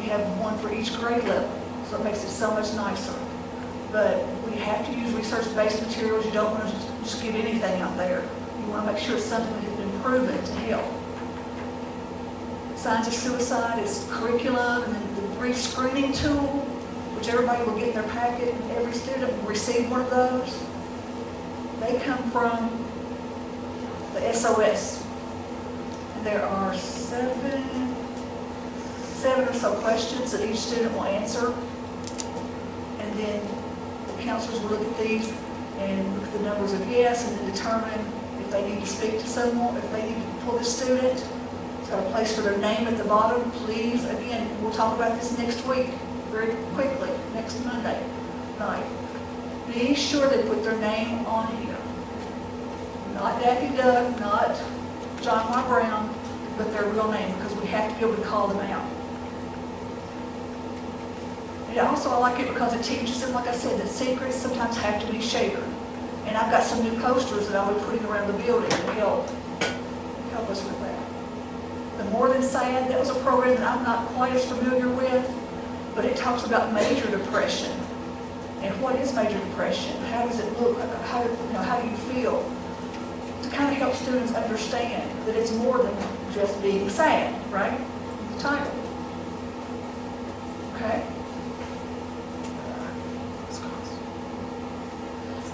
have one for each grade level, so it makes it so much nicer. But we have to use research-based materials. You don't want to just give anything out there. You want to make sure it's something that has been proven to help. Signs of suicide is curriculum, and then the brief screening tool, which everybody will get in their packet, and every student will receive one of those. They come from the SOS. And there are seven or so questions that each student will answer. And then the counselors will look at these and look at the numbers of yes, and then determine if they need to speak to someone, if they need to pull the student. It's got a place for their name at the bottom. Please, again, we'll talk about this next week, very quickly, next Monday night. Be sure they put their name on here. Not Daffy Duck, not John Y. Brown, but their real name, because we have to be able to call them out. And also, I like it because it teaches them, like I said, that secrets sometimes have to be shared. And I've got some new posters that I'll be putting around the building to help us with that. The More Than Sad, that was a program that I'm not quite as familiar with, but it talks about major depression. And what is major depression? How does it look? How do you feel? To kind of help students understand that it's more than just being sad, right? The title. Okay?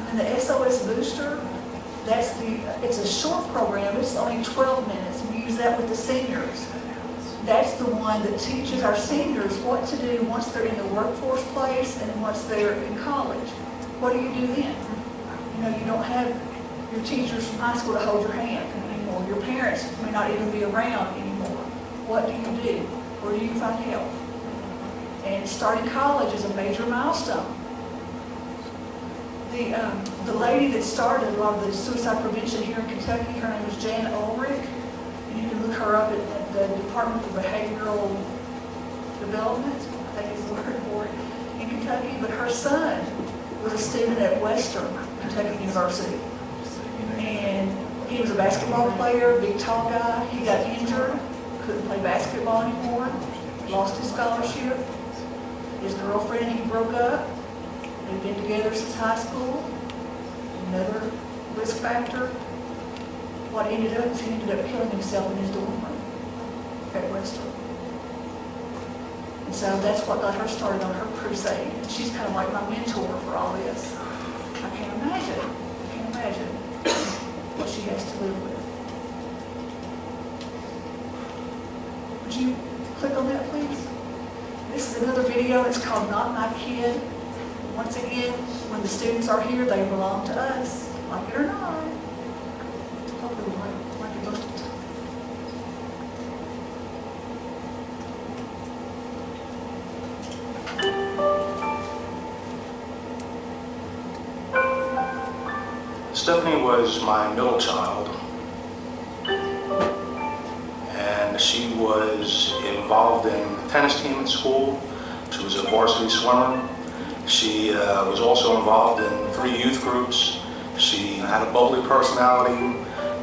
And then the SOS Booster, it's a short program. It's only 12 minutes. We use that with the seniors. That's the one that teaches our seniors what to do once they're in the workforce place and once they're in college. What do you do then? You don't have your teachers from high school to hold your hand anymore. Your parents may not even be around anymore. What do you do? Where do you find help? And starting college is a major milestone. The lady that started a lot of the suicide prevention here in Kentucky, her name is Jan Ulrich. And you can look her up at the Department of Behavioral Development, I think is the word for it, in Kentucky. But her son was a student at Western Kentucky University. And he was a basketball player, big tall guy. He got injured, couldn't play basketball anymore, lost his scholarship. His girlfriend, he broke up. They've been together since high school. Another risk factor. What ended up is he ended up killing himself in his dorm room at Western. And so that's what got her started on her crusade. And she's kind of like my mentor for all this. I can't imagine what she has to live with. Would you click on that, please? This is another video. It's called Not My Kid. Once again, when the students are here, they belong to us, like it or not. Hopefully we like it most of the time. Stephanie was my middle child, and she was involved in the tennis team at school. She was a varsity swimmer. She was also involved in 3 youth groups. She had a bubbly personality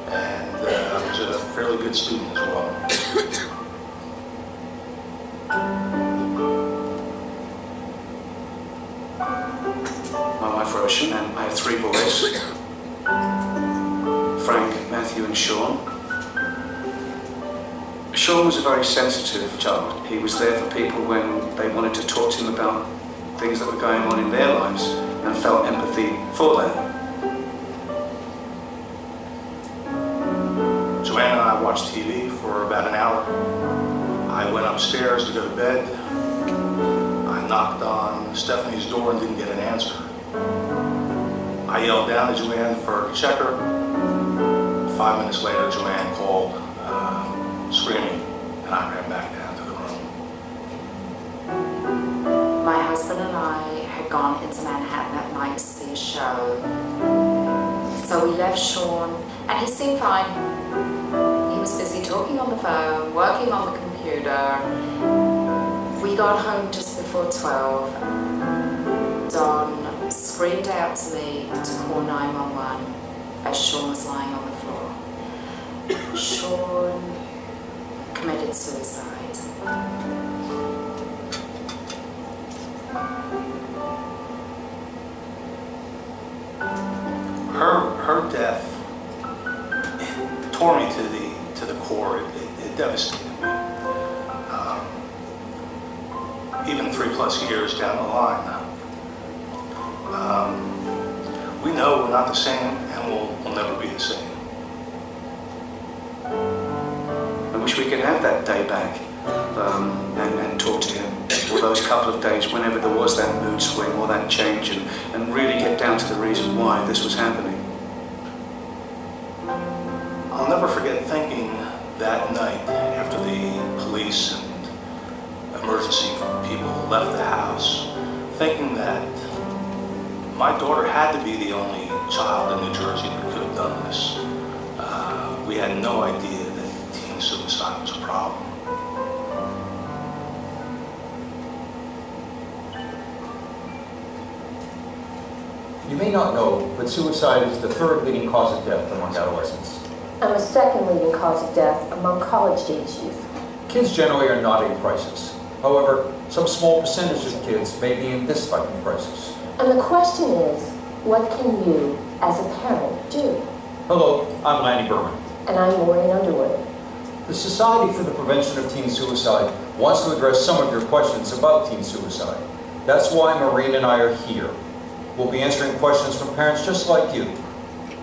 and was a fairly good student as well. My wife Roshan, and I have 3 boys. Frank, Matthew and Sean. Sean was a very sensitive child. He was there for people when they wanted to talk to him about things that were going on in their lives and felt empathy for them. Joanna and I watched TV for about an hour. I went upstairs to go to bed. I knocked on Stephanie's door and didn't get an answer. I yelled down to Joanne to check her. 5 minutes later, Joanne called, screaming, and I ran back down to the room. My husband and I had gone into Manhattan that night to see a show. So we left Sean, and he seemed fine. He was busy talking on the phone, working on the computer. We got home just before 12. Don screamed out to me to call 911 as Sean was lying on the floor. Sean committed suicide. even 3+ years down the line. We know we're not the same, and we'll never be the same. I wish we could have that day back and talk to him, or those couple of days whenever there was that mood swing or that change, and really get down to the reason why this was happening. I'll never forget thinking that night after the police and emergency people left the house, thinking that my daughter had to be the only child in New Jersey that could have done this. We had no idea that teen suicide was a problem. You may not know, but suicide is the third leading cause of death among adolescents. And the second leading cause of death among college-age youth. Kids generally are not in crisis. However, some small percentage of kids may be in this type of crisis. And the question is, what can you, as a parent, do? Hello, I'm Lanny Berman. And I'm Maureen Underwood. The Society for the Prevention of Teen Suicide wants to address some of your questions about teen suicide. That's why Maureen and I are here. We'll be answering questions from parents just like you.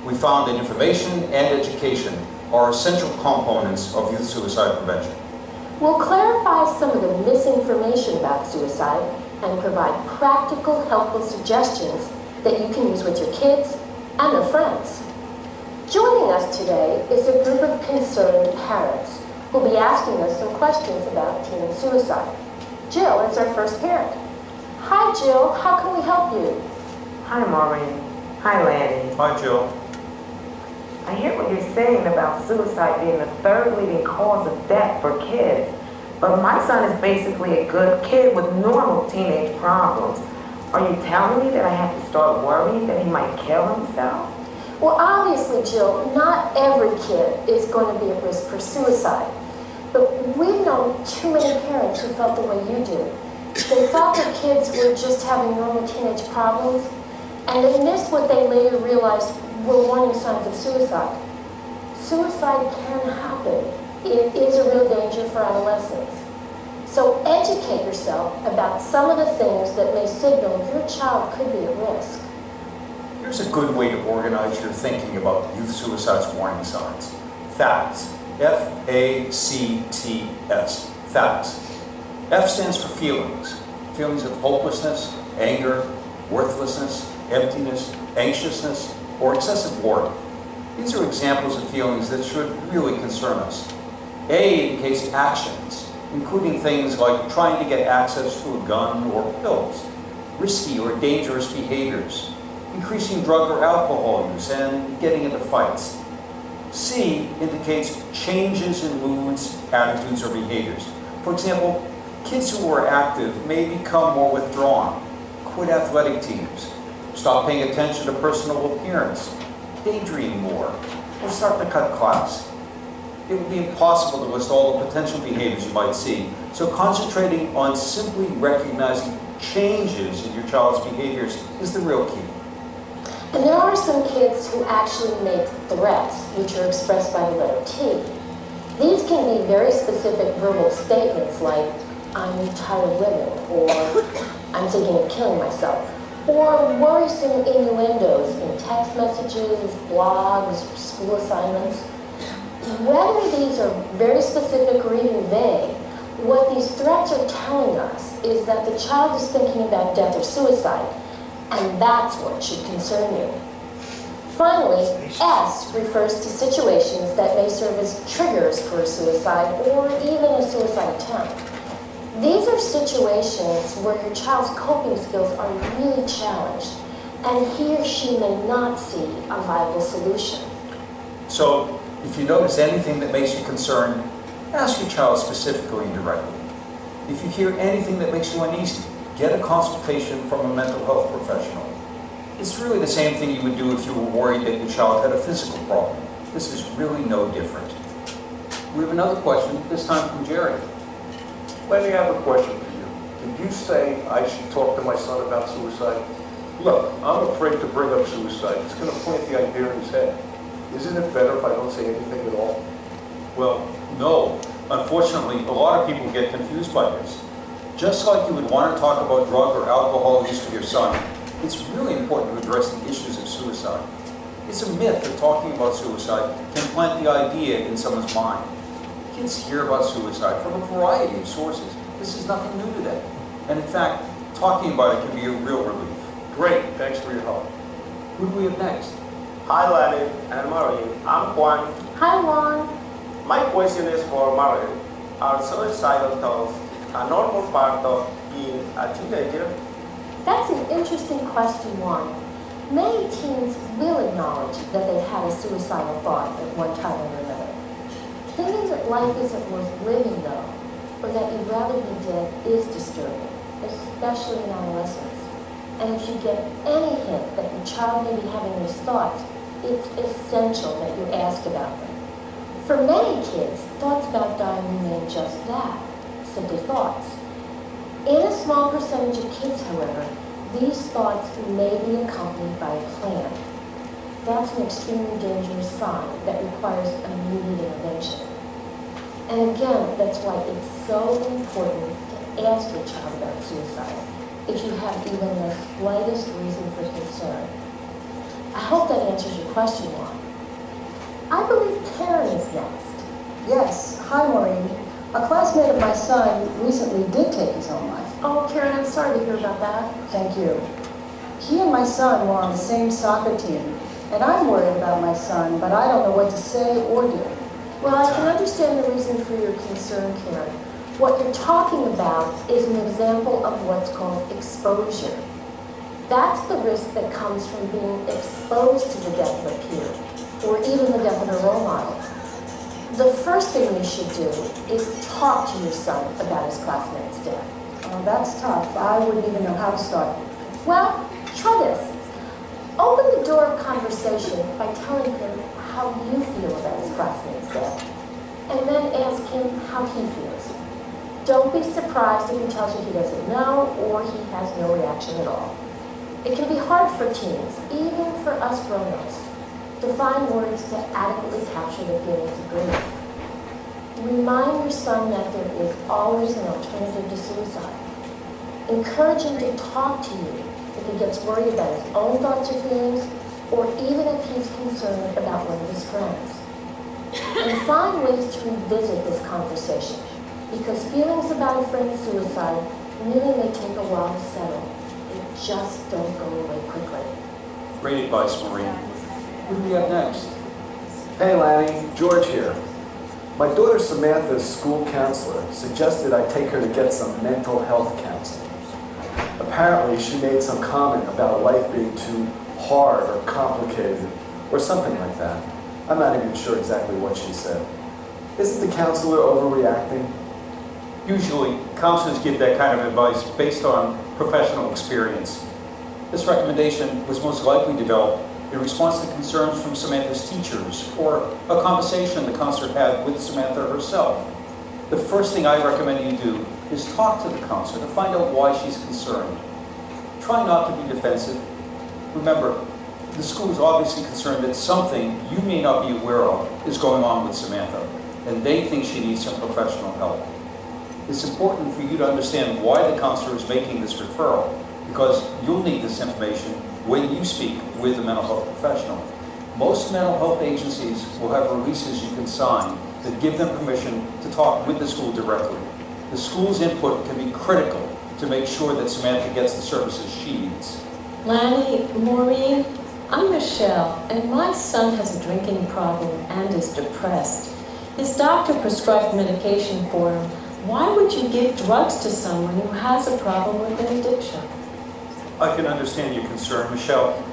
We found that information and education are essential components of youth suicide prevention. We'll clarify some of the misinformation about suicide and provide practical, helpful suggestions that you can use with your kids and their friends. Joining us today is a group of concerned parents who'll be asking us some questions about teen suicide. Jill is our first parent. Hi, Jill. How can we help you? Hi, Maureen. Hi, Lanny. Hi, Jill. I hear what you're saying about suicide being the third leading cause of death for kids. But my son is basically a good kid with normal teenage problems. Are you telling me that I have to start worrying that he might kill himself? Well, obviously, Jill, not every kid is going to be at risk for suicide. But we've known too many parents who felt the way you do. They thought their kids were just having normal teenage problems, and they missed what they later realized were warning signs of suicide. Suicide can happen. It is a real danger for adolescents. So educate yourself about some of the things that may signal your child could be at risk. Here's a good way to organize your thinking about youth suicide's warning signs. FACTS. F-A-C-T-S. FACTS. F stands for feelings. Feelings of hopelessness, anger, worthlessness, emptiness, anxiousness, or excessive worry. These are examples of feelings that should really concern us. A indicates actions, including things like trying to get access to a gun or pills, risky or dangerous behaviors, increasing drug or alcohol use, and getting into fights. C indicates changes in moods, attitudes, or behaviors. For example, kids who are active may become more withdrawn, quit athletic teams, stop paying attention to personal appearance, daydream more, or start to cut class. It would be impossible to list all the potential behaviors you might see, so concentrating on simply recognizing changes in your child's behaviors is the real key. And there are some kids who actually make threats, which are expressed by the letter T. These can be very specific verbal statements like, I'm tired of living, or I'm thinking of killing myself, or worrisome innuendos in text messages, blogs, or school assignments. Whether these are very specific or even vague, what these threats are telling us is that the child is thinking about death or suicide, and that's what should concern you. Finally, S refers to situations that may serve as triggers for a suicide or even a suicide attempt. These are situations where your child's coping skills are really challenged, and he or she may not see a viable solution. So, if you notice anything that makes you concerned, ask your child specifically and directly. If you hear anything that makes you uneasy, get a consultation from a mental health professional. It's really the same thing you would do if you were worried that your child had a physical problem. This is really no different. We have another question, this time from Jerry. Lenny, I have a question for you. Did you say I should talk to my son about suicide? Look, I'm afraid to bring up suicide. It's going to plant the idea in his head. Isn't it better if I don't say anything at all? Well, no. Unfortunately, a lot of people get confused by this. Just like you would want to talk about drug or alcohol use with your son, it's really important to address the issues of suicide. It's a myth that talking about suicide can plant the idea in someone's mind. Kids hear about suicide from a variety of sources. This is nothing new to them. And in fact, talking about it can be a real relief. Great, thanks for your help. Who do we have next? Hi, Lanny and Maureen. I'm Juan. Hi, Juan. My question is for Maureen. Are suicidal thoughts a normal part of being a teenager? That's an interesting question, Juan. Many teens will acknowledge that they've had a suicidal thought at one time or another. Thinking that life isn't worth living, though, or that you'd rather be dead is disturbing, especially in adolescence. And if you get any hint that your child may be having these thoughts, it's essential that you ask about them. For many kids, thoughts about dying remain just that, simply thoughts. In a small percentage of kids, however, these thoughts may be accompanied by a plan. That's an extremely dangerous sign that requires immediate intervention. And again, that's why it's so important to ask your child about suicide if you have even the slightest reason for concern. I hope that answers your question, Juan. I believe Karen is next. Yes. Hi, Maureen. A classmate of my son recently did take his own life. Oh, Karen, I'm sorry to hear about that. Thank you. He and my son were on the same soccer team, and I'm worried about my son, but I don't know what to say or do. Well, I can understand the reason for your concern, Karen. What you're talking about is an example of what's called exposure. That's the risk that comes from being exposed to the death of a peer, or even the death of a role model. The first thing you should do is talk to your son about his classmate's death. Oh, that's tough. I wouldn't even know how to start. Well, try this. Open the door of conversation by telling him how you feel about his classmate's death, and then ask him how he feels. Don't be surprised if he tells you he doesn't know or he has no reaction at all. It can be hard for teens, even for us grown-ups, to find words to adequately capture the feelings of grief. Remind your son that there is always an alternative to suicide. Encourage him to talk to you if he gets worried about his own thoughts or feelings, or even if he's concerned about one of his friends. And find ways to revisit this conversation, because feelings about a friend's suicide really may take a while to settle. They just don't go away quickly. Great advice, Maureen. Who do we have next? Hey Lanny, George here. My daughter Samantha's school counselor suggested I take her to get some mental health counseling. Apparently she made some comment about life being too hard or complicated or something like that. I'm not even sure exactly what she said. Isn't the counselor overreacting? Usually, counselors give that kind of advice based on professional experience. This recommendation was most likely developed in response to concerns from Samantha's teachers or a conversation the counselor had with Samantha herself. The first thing I recommend you do is talk to the counselor to find out why she's concerned. Try not to be defensive. Remember, the school is obviously concerned that something you may not be aware of is going on with Samantha, and they think she needs some professional help. It's important for you to understand why the counselor is making this referral, because you'll need this information when you speak with a mental health professional. Most mental health agencies will have releases you can sign that give them permission to talk with the school directly. The school's input can be critical to make sure that Samantha gets the services she needs. Lanny, Maureen, I'm Michelle, and my son has a drinking problem and is depressed. His doctor prescribed medication for him. Why would you give drugs to someone who has a problem with an addiction? I can understand your concern, Michelle,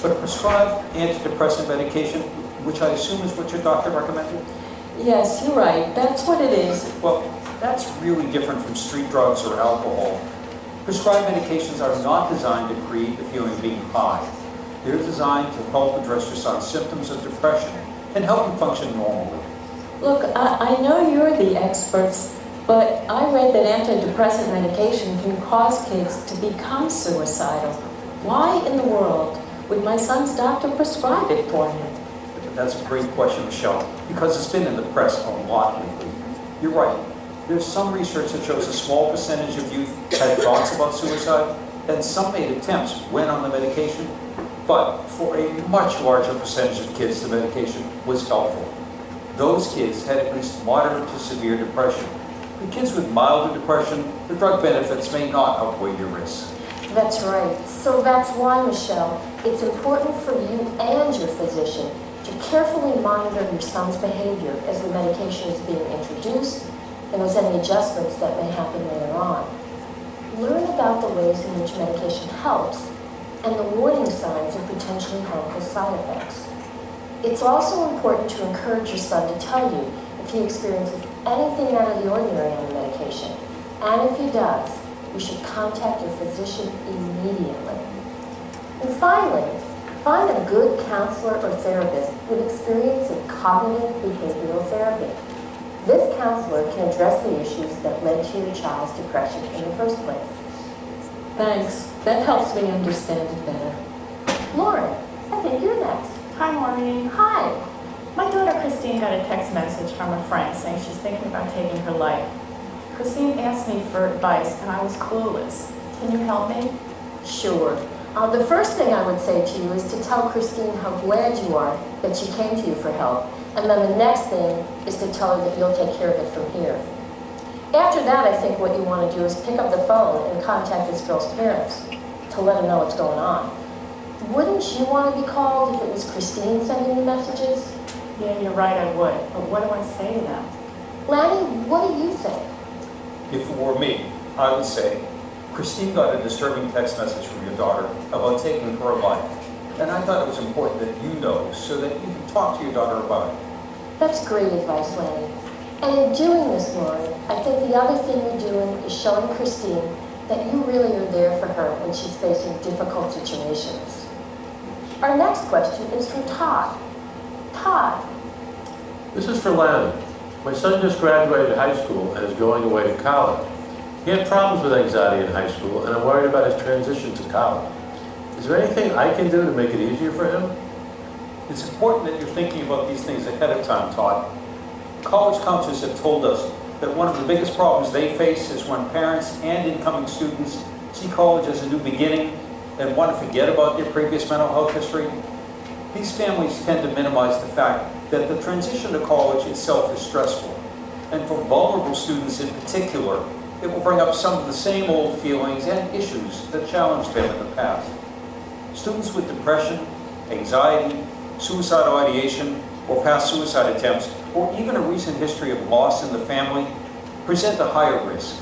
but prescribed antidepressant medication, which I assume is what your doctor recommended? Yes, you're right. That's what it is. Well, that's really different from street drugs or alcohol. Prescribed medications are not designed to create the feeling of being high. They're designed to help address your son's symptoms of depression and help him function normally. Look, I know you're the experts, but I read that antidepressant medication can cause kids to become suicidal. Why in the world would my son's doctor prescribe it for him? That's a great question, Michelle, because it's been in the press a lot lately. You're right. There's some research that shows a small percentage of youth had thoughts about suicide, and some made attempts when on the medication, but for a much larger percentage of kids, the medication was helpful. Those kids had at least moderate to severe depression. For kids with milder depression, the drug benefits may not outweigh your risks. That's right. So that's why, Michelle, it's important for you and your physician to carefully monitor your son's behavior as the medication is being introduced and there's any adjustments that may happen later on. Learn about the ways in which medication helps and the warning signs of potentially harmful side effects. It's also important to encourage your son to tell you if he experiences anything out of the ordinary on the medication. And if he does, you should contact your physician immediately. And finally, find a good counselor or therapist with experience in cognitive behavioral therapy. This counselor can address the issues that led to your child's depression in the first place. Thanks. That helps me understand it better. Lauren, I think you're next. Hi, Maureen. Hi. My daughter Christine got a text message from a friend saying she's thinking about taking her life. Christine asked me for advice and I was clueless. Can you help me? Sure. The first thing I would say to you is to tell Christine how glad you are that she came to you for help. And then the next thing is to tell her that you'll take care of it from here. After that, I think what you want to do is pick up the phone and contact this girl's parents to let them know what's going on. Wouldn't you want to be called if it was Christine sending the messages? Yeah, you're right, I would. But what do I say to them? Lanny, what do you think? If it were me, I would say, Christine got a disturbing text message from your daughter about taking her life. And I thought it was important that you know so that you can talk to your daughter about it. That's great advice, Lanny. And in doing this, Lauren, I think the other thing you're doing is showing Christine that you really are there for her when she's facing difficult situations. Our next question is from Todd. Todd. This is for Lanny. My son just graduated high school and is going away to college. He had problems with anxiety in high school, and I'm worried about his transition to college. Is there anything I can do to make it easier for him? It's important that you're thinking about these things ahead of time, Todd. College counselors have told us that one of the biggest problems they face is when parents and incoming students see college as a new beginning and want to forget about their previous mental health history. These families tend to minimize the fact that the transition to college itself is stressful. And for vulnerable students in particular, it will bring up some of the same old feelings and issues that challenged them in the past. Students with depression, anxiety, suicidal ideation, or past suicide attempts, or even a recent history of loss in the family, present a higher risk.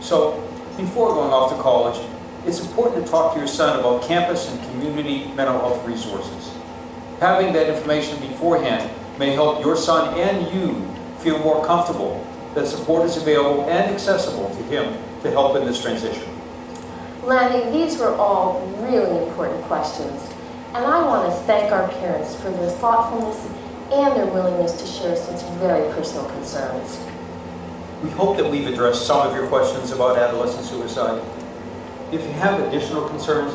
So, before going off to college, it's important to talk to your son about campus and community mental health resources. Having that information beforehand may help your son and you feel more comfortable that support is available and accessible to him to help in this transition. Lanny, these were all really important questions, and I want to thank our parents for their thoughtfulness and their willingness to share such very personal concerns. We hope that we've addressed some of your questions about adolescent suicide. If you have additional concerns,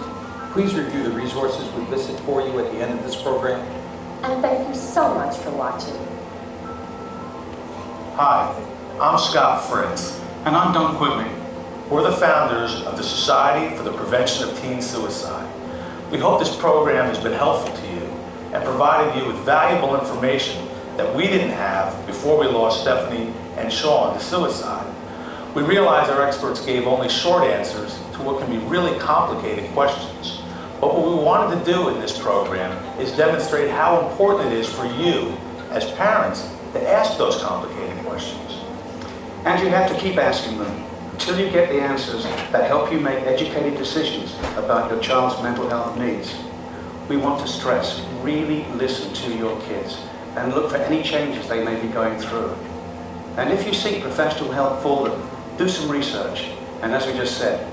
please review the resources we've listed for you at the end of this program. And thank you so much for watching. Hi, I'm Scott Fritz. And I'm Don Quigley. We're the founders of the Society for the Prevention of Teen Suicide. We hope this program has been helpful to you and provided you with valuable information that we didn't have before we lost Stephanie and Sean to suicide. We realize our experts gave only short answers to what can be really complicated questions. But what we wanted to do in this program is demonstrate how important it is for you, as parents, to ask those complicated questions. And you have to keep asking them until you get the answers that help you make educated decisions about your child's mental health needs. We want to stress, really listen to your kids and look for any changes they may be going through. And if you seek professional help for them, do some research. And as we just said,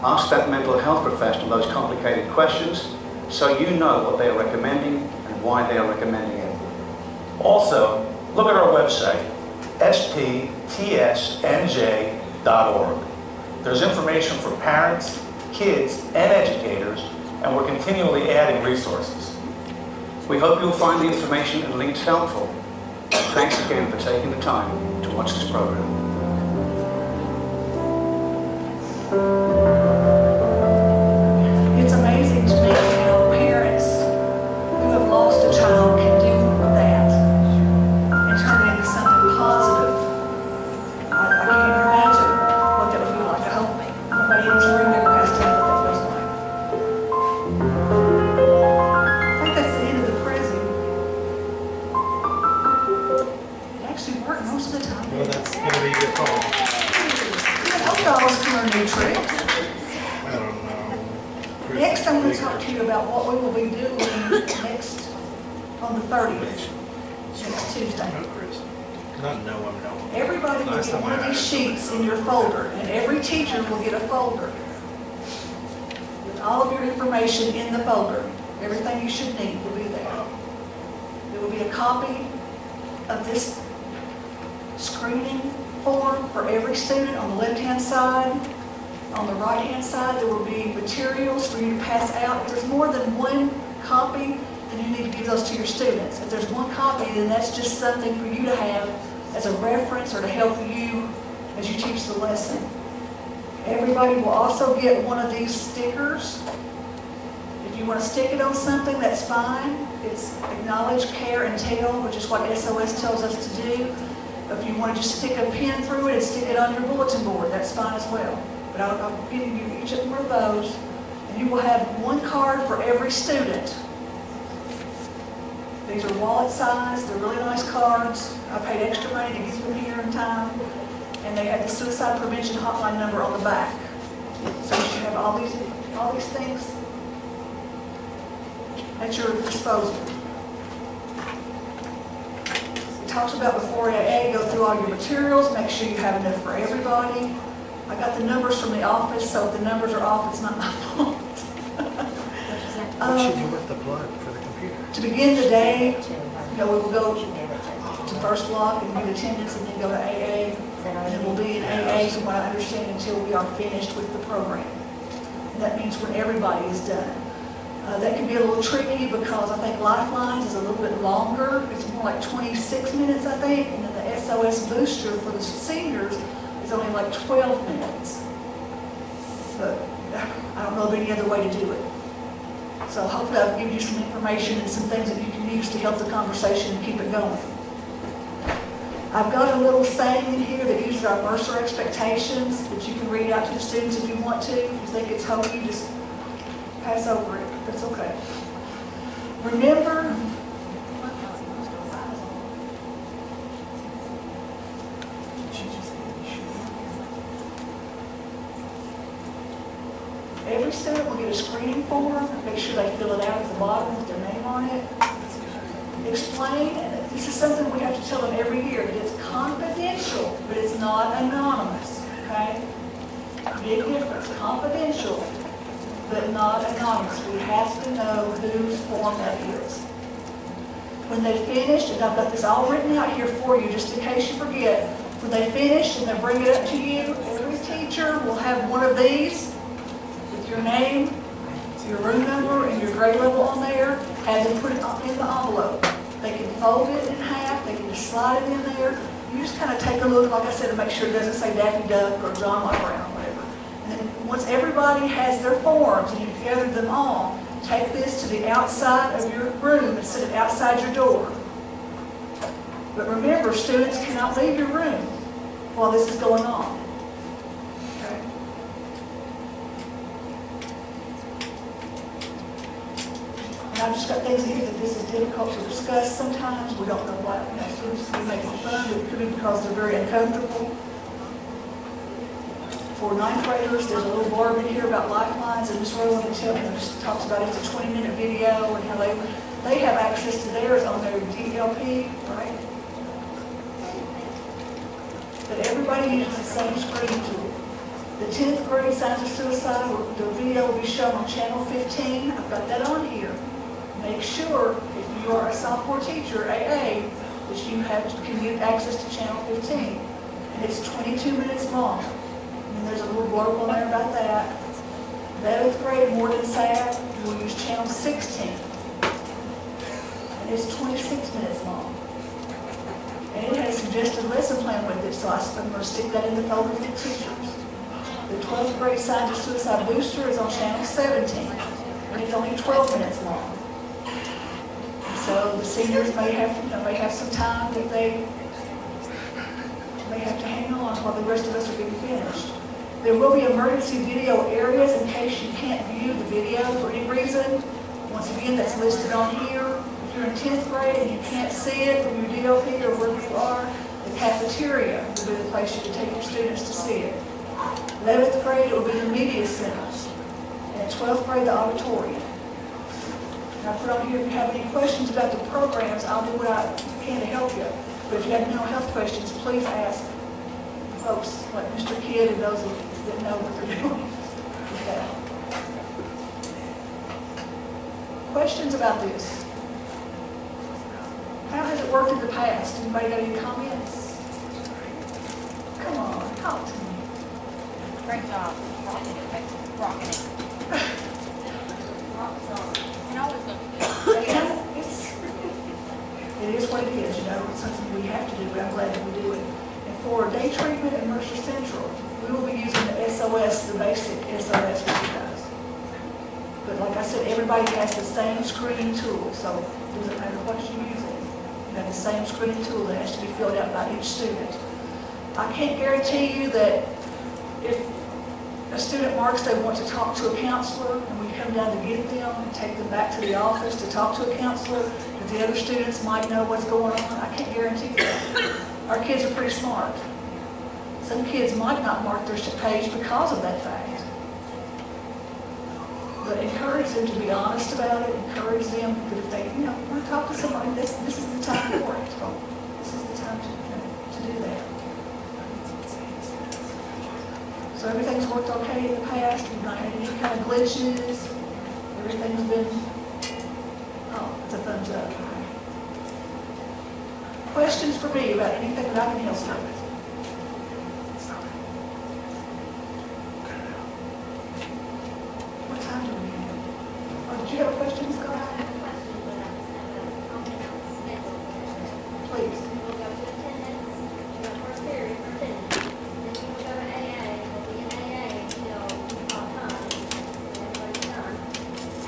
ask that mental health professional those complicated questions so you know what they are recommending and why they are recommending it. Also, look at our website, sptsnj.org. There's information for parents, kids, and educators, and we're continually adding resources. We hope you'll find the information and links helpful. And thanks again for taking the time to watch this program. you about what we will be doing next, on the 30th, next Tuesday. Everybody will get one of these sheets in your folder, and every teacher will get a folder with all of your information in the folder. Everything you should need will be there. There will be a copy of this screening form for every student on the left-hand side. On the right-hand side, there will be materials for you to pass out. If there's more than one copy, then you need to give those to your students. If there's one copy, then that's just something for you to have as a reference or to help you as you teach the lesson. Everybody will also get one of these stickers. If you want to stick it on something, that's fine. It's acknowledge, care, and tell, which is what SOS tells us to do. If you want to just stick a pin through it and stick it on your bulletin board, that's fine as well. But I'll give you each one of those, and you will have one card for every student. These are wallet size, they're really nice cards. I paid extra money to get them here in time, and they have the suicide prevention hotline number on the back. So you should have all these things at your disposal. It talks about before AA, go through all your materials, make sure you have enough for everybody. I got the numbers from the office, so if the numbers are off, it's not my fault. What should you with the plug for the computer? To begin the day, we will go to first block and give attendance, and then go to AA. And then we'll be in AA, from what I understand, until we are finished with the program. And that means when everybody is done. That can be a little tricky because I think Lifelines is a little bit longer. It's more like 26 minutes, I think. And then the SOS booster for the seniors is only like 12 minutes. But I don't know of any other way to do it. So hopefully I've given you some information and some things that you can use to help the conversation and keep it going. I've got a little saying in here that uses our Mercer expectations that you can read out to the students if you want to. If you think it's hokey, just pass over it. That's okay. Remember, every student will get a screening form. Make sure they fill it out at the bottom with their name on it. Explain, and this is something we have to tell them every year, that it's confidential, but it's not anonymous, okay? Big difference, confidential, but not anonymous. We have to know whose form that is. When they finish, and I've got this all written out here for you, just in case you forget, when they finish and they bring it up to you, every teacher will have one of these with your name, your room number, and your grade level on there. Have them put it in the envelope. They can fold it in half, they can just slide it in there. You just kind of take a look, like I said, to make sure it doesn't say Daffy Duck or John White Brown, whatever. And then once everybody has their forms and you've gathered them all, take this to the outside of your room and sit it outside your door. But remember, students cannot leave your room while this is going on. Okay? And I've just got things here that this is difficult to discuss sometimes. We don't know why students can be making fun. It could be because they're very uncomfortable. For ninth graders, there's a little blurb in here about Lifelines, and Ms. Rowland will tell you, just talks about it's a 20-minute video and how they have access to theirs on their DLP, right? But everybody uses the same screen tool. The 10th grade Signs of Suicide, the video will be shown on channel 15. I've got that on here. Make sure, if you are a sophomore teacher, AA, that you can get access to channel 15. And it's 22 minutes long. And there's a little blurb on there about that. 11th grade, More Than Sad, we'll use channel 16. And it's 26 minutes long. And it has a suggested lesson plan with it, so I'm going to stick that in the folder for the teachers. The 12th grade Signs of Suicide Booster is on channel 17. And it's only 12 minutes long. And so the seniors may have some time that they may have to hang on while the rest of us are getting finished. There will be emergency video areas in case you can't view the video for any reason. Once again, that's listed on here. If you're in 10th grade and you can't see it from your DLP or wherever you are, the cafeteria will be the place you can take your students to see it. 11th grade, it will be the media center. And 12th grade, the auditorium. And I put on here, if you have any questions about the programs, I'll do what I can to help you. But if you have mental health questions, please ask folks like Mr. Kidd and those that know what they're doing. Okay. Questions about this? How has it worked in the past? Anybody got any comments? Come on, talk to me. Great job. Rocking it. Rocking it. Rock song. And always look good. It is what it is, you know, it's something we have to do, but I'm glad that we do it. And for day treatment at Mercer Central, we will be using the SOS, the basic SOS with you guys. But like I said, everybody has the same screening tool, so it doesn't matter what you're using. You have the same screening tool that has to be filled out by each student. I can't guarantee you that if a student marks they want to talk to a counselor and we come down to get them and take them back to the office to talk to a counselor, that the other students might know what's going on. I can't guarantee that. Our kids are pretty smart. Some kids might not mark their page because of that fact. But encourage them to be honest about it. Encourage them that if they, want to talk to somebody, this is the time for it. This is the time to do that. So everything's worked okay in the past. We've not had any kind of glitches. Everything's been, it's a thumbs up. Questions for me about anything that I can help you with? What time do we have? Oh, did you have a question, Scott? Please. We'll go to attendance, we'll go first period for attendance, then we will go to AA, we'll be in AA until all time, everybody's done.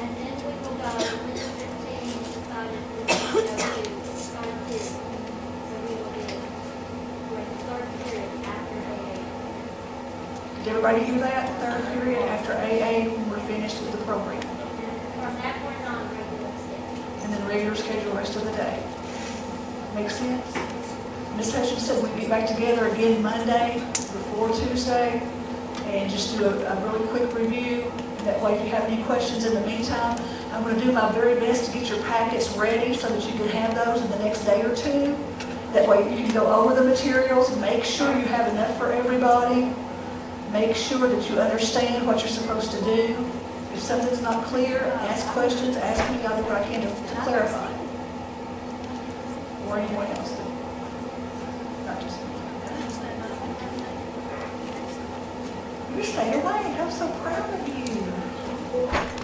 And then we will go, Mr. 15 decided we were going to go to third period. So we will be with third period after AA. Did everybody hear that? Third period after AA, when we're finished with the program. From that point on, regular schedule. And then regular schedule the rest of the day. Make sense? Ms. Hutchins said we'd be back together again Monday before Tuesday and just do a really quick review. That way, if you have any questions in the meantime, I'm going to do my very best to get your packets ready so that you can have those in the next day or two. That way, you can go over the materials, make sure you have enough for everybody, make sure that you understand what you're supposed to do. If something's not clear, ask questions, ask me, I'll do what I can to clarify. Or anyone else. Not just me. You stayed awake. I'm so proud of you.